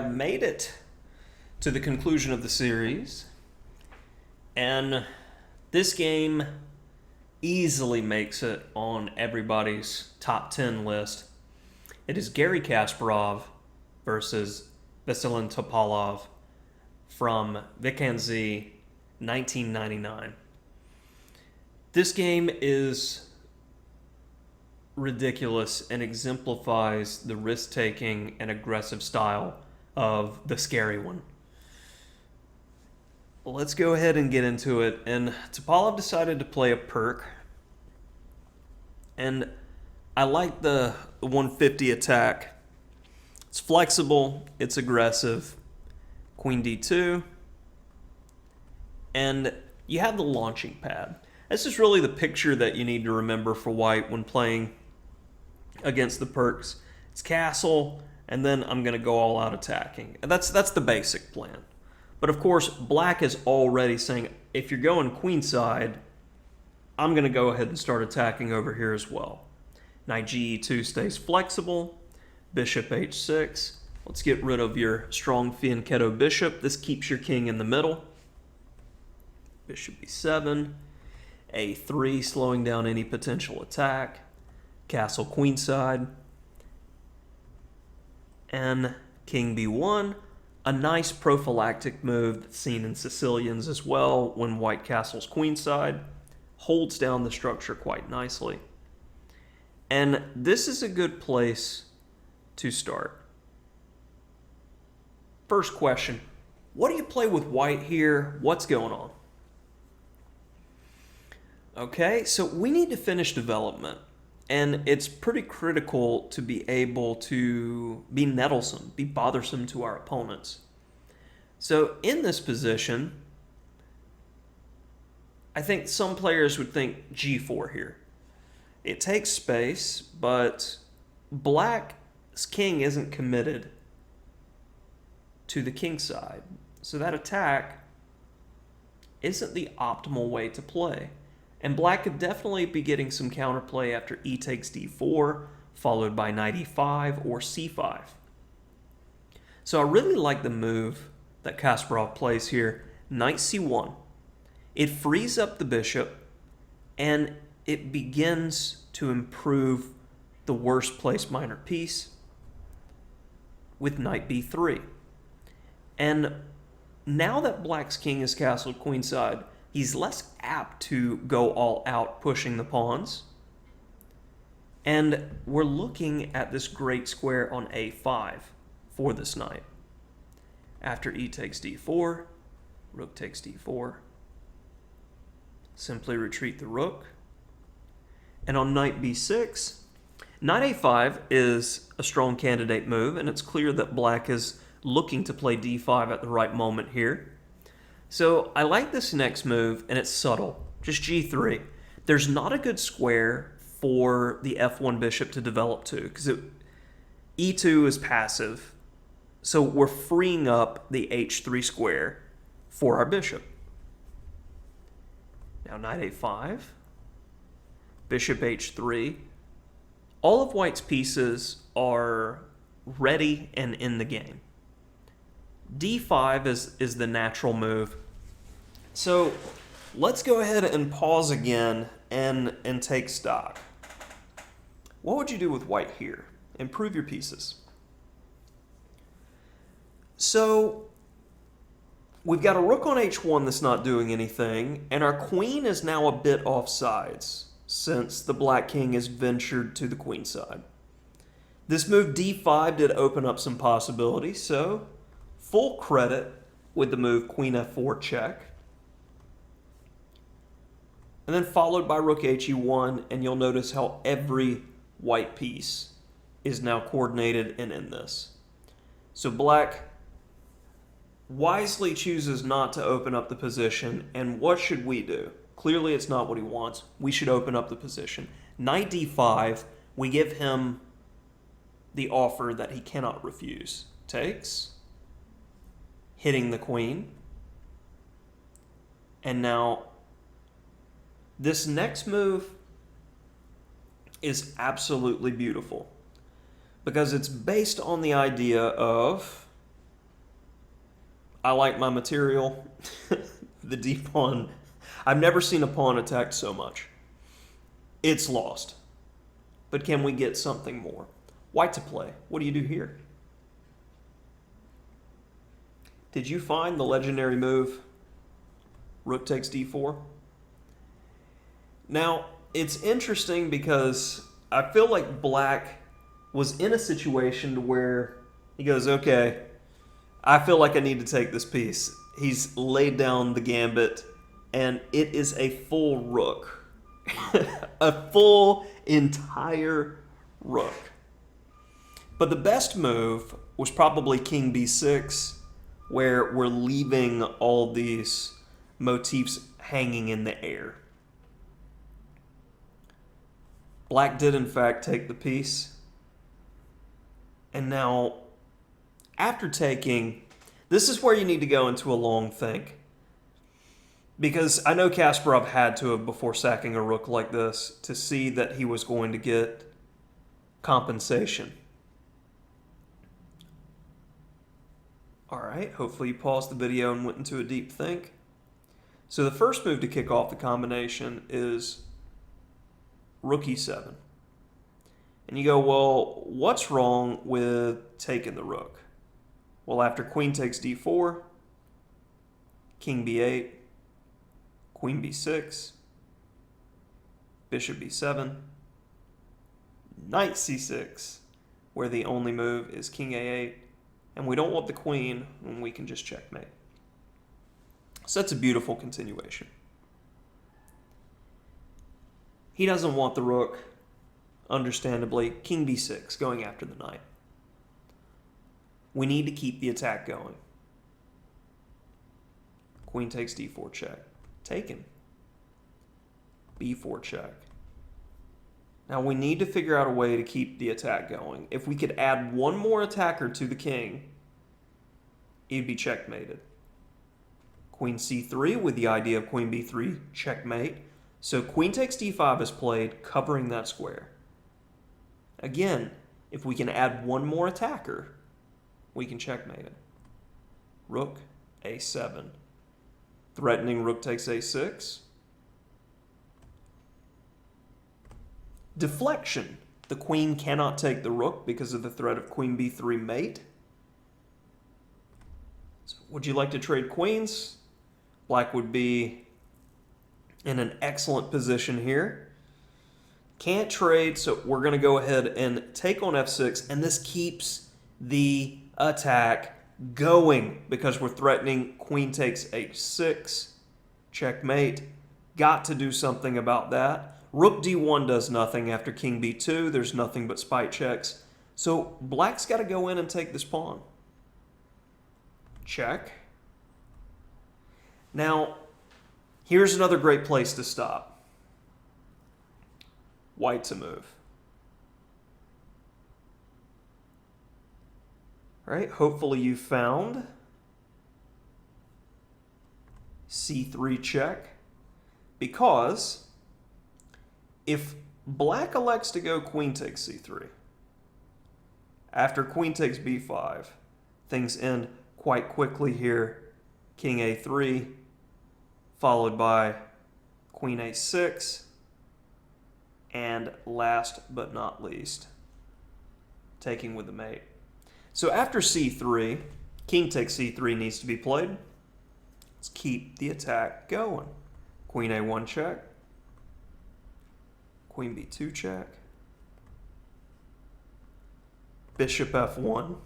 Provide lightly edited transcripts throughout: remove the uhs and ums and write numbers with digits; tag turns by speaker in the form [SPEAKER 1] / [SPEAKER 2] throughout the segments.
[SPEAKER 1] have made it to the conclusion of the series, and this game easily makes it on everybody's top 10 list. It is Garry Kasparov versus Veselin Topalov from Wijk aan Zee, 1999. This game is ridiculous and exemplifies the risk-taking and aggressive style of the scary one. Let's go ahead and get into it. And Topalov decided to play a perk. And I like the 150 attack. It's flexible, it's aggressive. Queen d2. And you have the launching pad. This is really the picture that you need to remember for white when playing against the perks. It's castle, and then I'm going to go all out attacking. And that's the basic plan. But of course, black is already saying, if you're going queenside, I'm going to go ahead and start attacking over here as well. Knight ge2 stays flexible. Bishop h6. Let's get rid of your strong fianchetto bishop. This keeps your king in the middle. Bishop b7. a3, slowing down any potential attack. Castle queenside. And king b1. A nice prophylactic move that's seen in Sicilians as well when white castles queenside. Holds down the structure quite nicely. And this is a good place to start. First question, what do you play with white here? What's going on? Okay, so we need to finish development. And it's pretty critical to be able to be nettlesome, be bothersome to our opponents. So in this position, I think some players would think g4 here. It takes space, but black's king isn't committed to the king side. So that attack isn't the optimal way to play. And black could definitely be getting some counterplay after e takes d4, followed by knight e5 or c5. So I really like the move that Kasparov plays here, knight c1. It frees up the bishop, and it begins to improve the worst placed minor piece with knight b3. And now that black's king is castled queenside, he's less apt to go all out pushing the pawns. And we're looking at this great square on a5 for this knight. After e takes d4, rook takes d4. Simply retreat the rook. And on knight b6, knight a5 is a strong candidate move, and it's clear that black is looking to play d5 at the right moment here. So I like this next move, and it's subtle, just g3. There's not a good square for the f1 bishop to develop to, because e2 is passive. So we're freeing up the h3 square for our bishop. Now knight a5, bishop h3. All of white's pieces are ready and in the game. d5 is the natural move. So let's go ahead and pause again and take stock. What would you do with white here? Improve your pieces. So we've got a rook on h1 that's not doing anything, and our queen is now a bit off sides since the black king has ventured to the queen side. This move d5 did open up some possibilities, so full credit with the move queen f4 check. And then followed by rook he1, and you'll notice how every white piece is now coordinated and in this. So black wisely chooses not to open up the position, and what should we do? Clearly it's not what he wants. We should open up the position. Knight d5, we give him the offer that he cannot refuse. Takes, hitting the queen. And now this next move is absolutely beautiful because it's based on the idea of I like my material. The D pawn, I've never seen a pawn attacked so much. It's lost. But can we get something more? White to play. What do you do here? Did you find the legendary move, rook takes d4? Now, it's interesting because I feel like black was in a situation where he goes, okay, I feel like I need to take this piece. He's laid down the gambit, and it is a full rook. A full entire rook. But the best move was probably king b6, where we're leaving all these motifs hanging in the air. Black did in fact take the piece. And now, after taking, this is where you need to go into a long think. Because I know Kasparov had to have, before sacking a rook like this, to see that he was going to get compensation. Alright, hopefully you paused the video and went into a deep think. So the first move to kick off the combination is rook e7. And you go, well, what's wrong with taking the rook? Well, after queen takes d4, king b8, queen b6, bishop b7, knight c6, where the only move is king a8, and we don't want the queen when we can just checkmate. So that's a beautiful continuation. He doesn't want the rook, understandably. King b6, going after the knight. We need to keep the attack going. Queen takes d4 check. Taken. b4 check. Now we need to figure out a way to keep the attack going. If we could add one more attacker to the king, he'd be checkmated. Queen c3 with the idea of queen b3, checkmate. So queen takes d5 is played, covering that square. Again, if we can add one more attacker, we can checkmate it. Rook a7. Threatening rook takes a6. Deflection. The queen cannot take the rook because of the threat of queen b3 mate. So would you like to trade queens? Black would be in an excellent position here. Can't trade, so we're going to go ahead and take on f6, and this keeps the attack going because we're threatening queen takes h6, checkmate. Got to do something about that. Rook d1 does nothing after king b2. There's nothing but spite checks. So black's got to go in and take this pawn. Check. Now, here's another great place to stop. White to move. All right, hopefully you found c3 check, because if black elects to go queen takes c3, after queen takes b5, things end quite quickly here. King a3, followed by queen a6, and last but not least, taking with the mate. So after c3, king takes c3 needs to be played. Let's keep the attack going. Queen a1 check. Queen b2 check. Bishop f1.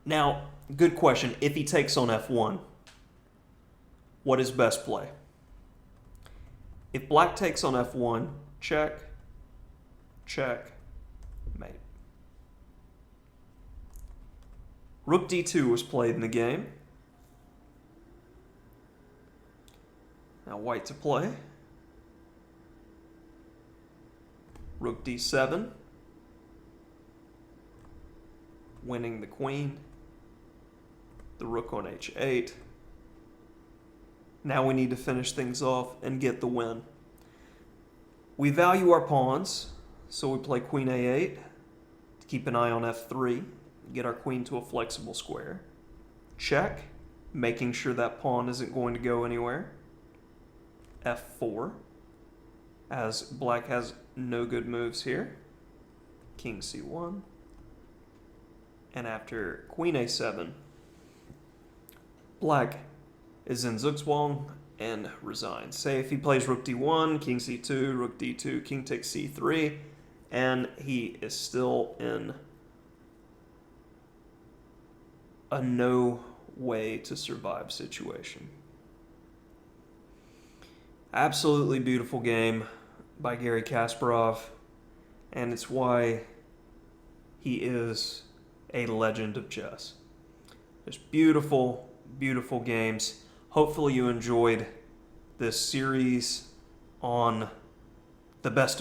[SPEAKER 1] Now, good question. If he takes on f1, what is best play? If black takes on f1, check, check, mate. Rook d2 was played in the game. Now white to play. Rook d7. Winning the queen. The rook on h8. Now we need to finish things off and get the win. We value our pawns, so we play queen a8 to keep an eye on f3 Get our queen to a flexible square. Check, making sure that pawn isn't going to go anywhere. F4, as black has no good moves here. King C1. And after queen A7, black is in Zugzwang and resigns. Say if he plays rook D1, king C2, rook D2, king takes C3, and he is still in a no way to survive situation. Absolutely beautiful game by Garry Kasparov, and it's why he is a legend of chess. Just beautiful, beautiful games. Hopefully you enjoyed this series on the best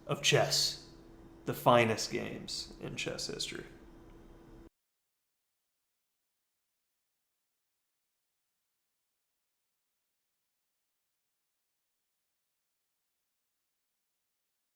[SPEAKER 1] of chess, the finest games in chess history.